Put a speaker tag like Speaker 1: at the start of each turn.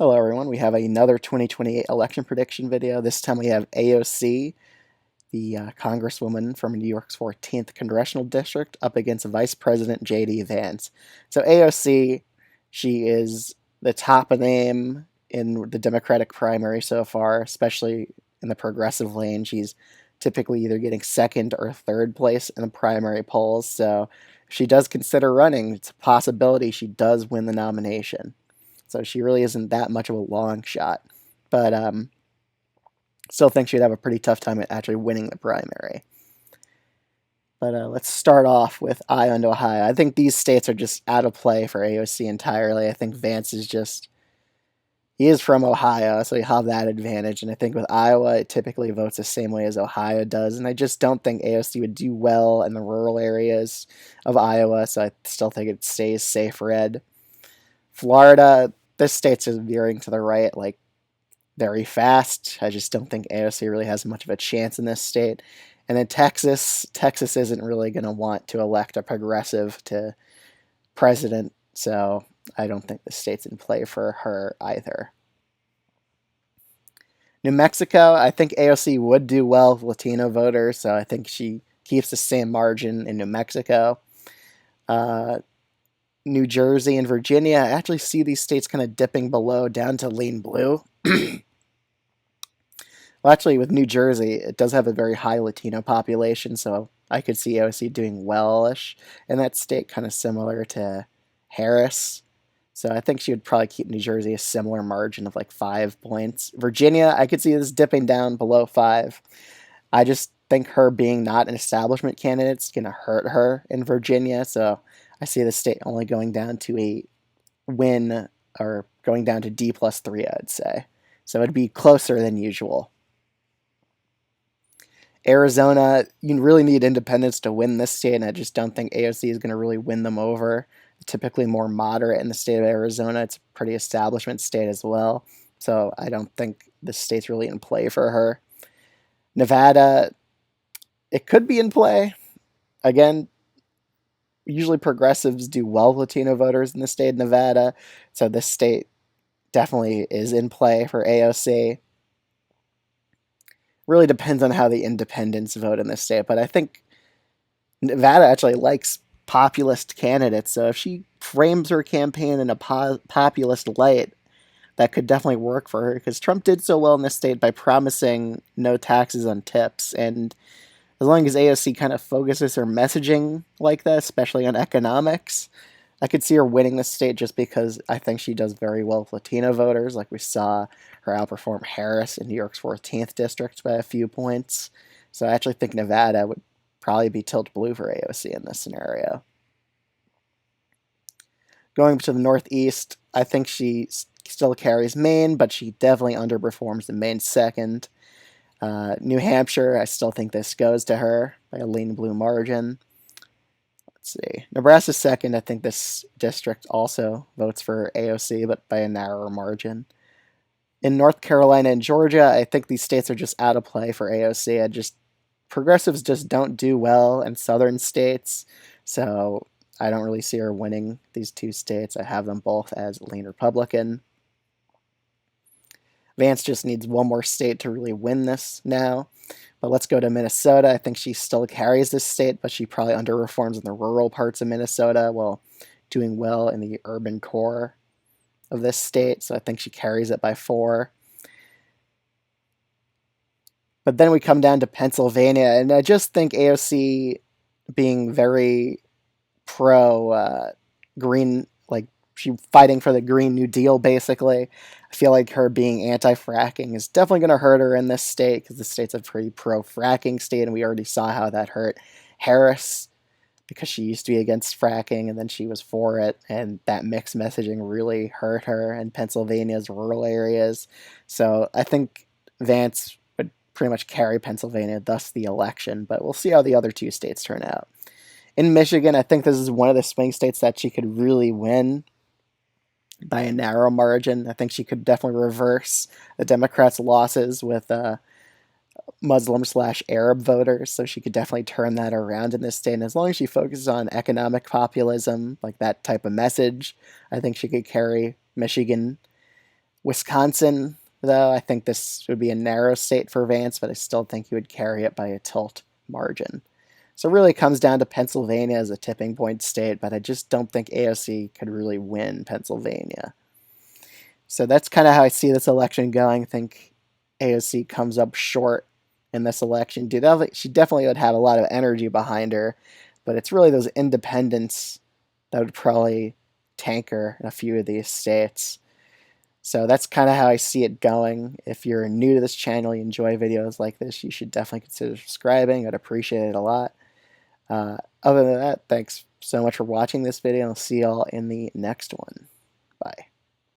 Speaker 1: Hello everyone, we have another 2028 election prediction video. This time we have AOC, the Congresswoman from New York's 14th Congressional District, up against Vice President J.D. Vance. So AOC, she is the top name in the Democratic primary so far, especially in the progressive lane. She's typically either getting second or third place in the primary polls, so if she does consider running, it's a possibility she does win the nomination. So she really isn't that much of a long shot. But still think she'd have a pretty tough time at actually winning the primary. But let's start off with Iowa and Ohio. I think these states are just out of play for AOC entirely. I think Vance is just, he is from Ohio, so you have that advantage. And I think with Iowa, it typically votes the same way as Ohio does. And I just don't think AOC would do well in the rural areas of Iowa, so I still think it stays safe red. Florida, this state's just veering to the right, like, very fast. I just don't think AOC really has much of a chance in this state. And then Texas isn't really going to want to elect a progressive to president, so I don't think the state's in play for her either. New Mexico, I think AOC would do well with Latino voters, so I think she keeps the same margin in New Mexico. New Jersey and Virginia, I actually see these states kind of dipping below down to lean blue. Well, actually, with New Jersey, it does have a very high Latino population, so I could see AOC doing well-ish in that state, kind of similar to Harris. So I think she would probably keep New Jersey a similar margin of like 5 points. Virginia, I could see this dipping down below 5. I just think her being not an establishment candidate is going to hurt her in Virginia, so I see the state only going down to a win, or going down to D+3, I'd say. So it'd be closer than usual. Arizona, you really need independents to win this state, and I just don't think AOC is going to really win them over. Typically more moderate in the state of Arizona. It's a pretty establishment state as well, so I don't think the state's really in play for her. Nevada, it could be in play. Again, usually progressives do well with Latino voters in the state of Nevada, so this state definitely is in play for AOC. Really depends on how the independents vote in this state, but I think Nevada actually likes populist candidates, so if she frames her campaign in a populist light, that could definitely work for her, because Trump did so well in this state by promising no taxes on tips, and as long as AOC kind of focuses her messaging like that, especially on economics, I could see her winning this state just because I think she does very well with Latino voters. Like we saw her outperform Harris in New York's 14th district by a few points. So I actually think Nevada would probably be tilt blue for AOC in this scenario. Going to the Northeast, I think she still carries Maine, but she definitely underperforms in Maine second. New Hampshire, I still think this goes to her by a lean blue margin. Let's see. Nebraska's second. I think this district also votes for AOC, but by a narrower margin. In North Carolina and Georgia, I think these states are just out of play for AOC. Progressives just don't do well in southern states, so I don't really see her winning these two states. I have them both as lean Republican. Vance just needs one more state to really win this now. But let's go to Minnesota. I think she still carries this state, but she probably underperforms in the rural parts of Minnesota while doing well in the urban core of this state. So I think she carries it by 4. But then we come down to Pennsylvania, and I just think AOC being very pro-green, like she fighting for the Green New Deal, basically. I feel like her being anti-fracking is definitely going to hurt her in this state, because the state's a pretty pro-fracking state, and we already saw how that hurt Harris, because she used to be against fracking, and then she was for it, and that mixed messaging really hurt her in Pennsylvania's rural areas. So I think Vance would pretty much carry Pennsylvania, thus the election, but we'll see how the other two states turn out. In Michigan, I think this is one of the swing states that she could really win by a narrow margin. I think she could definitely reverse the Democrats' losses with Muslim/Arab voters, so she could definitely turn that around in this state. And as long as she focuses on economic populism, like that type of message, I think she could carry Michigan. Wisconsin, though, I think this would be a narrow state for Vance, but I still think he would carry it by a tilt margin. So it really comes down to Pennsylvania as a tipping point state, but I just don't think AOC could really win Pennsylvania. So that's kind of how I see this election going. I think AOC comes up short in this election. She definitely would have a lot of energy behind her, but it's really those independents that would probably tank her in a few of these states. So that's kind of how I see it going. If you're new to this channel, you enjoy videos like this, you should definitely consider subscribing. I'd appreciate it a lot. Other than that, thanks so much for watching this video, and I'll see y'all in the next one.